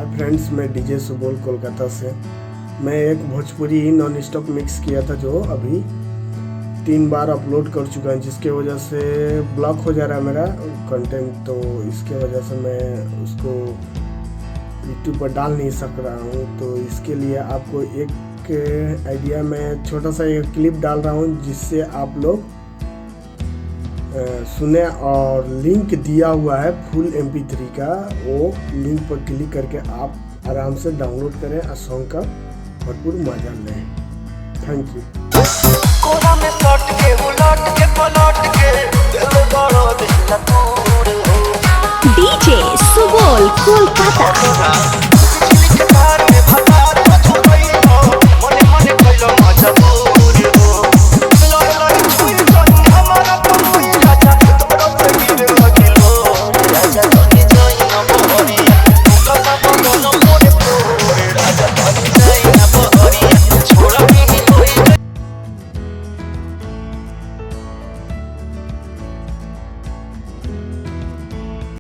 Hi friends, मैं DJ Subol Kolkata से। मैं एक भोजपुरी नॉन स्टॉप मिक्स किया था जो अभी 3 बार अपलोड कर चुका है, जिसके वजह से ब्लॉक हो जा रहा है मेरा कंटेंट। तो इसके वजह से मैं उसको यूट्यूब पर डाल नहीं सक रहा हूँ। तो इसके लिए आपको एक आइडिया, मैं छोटा सा एक क्लिप डाल रहा हूँ जिससे आप लोग सुने, और लिंक दिया हुआ है फुल MP3 का। वो लिंक पर क्लिक करके आप आराम से डाउनलोड करें और सॉन्ग का भरपूर मजा लें। Thank you. कोना में लौट के उलट के पलट के दिल बड़ा दिल तोड़ हो। डीजे सुबोल कोलकाता।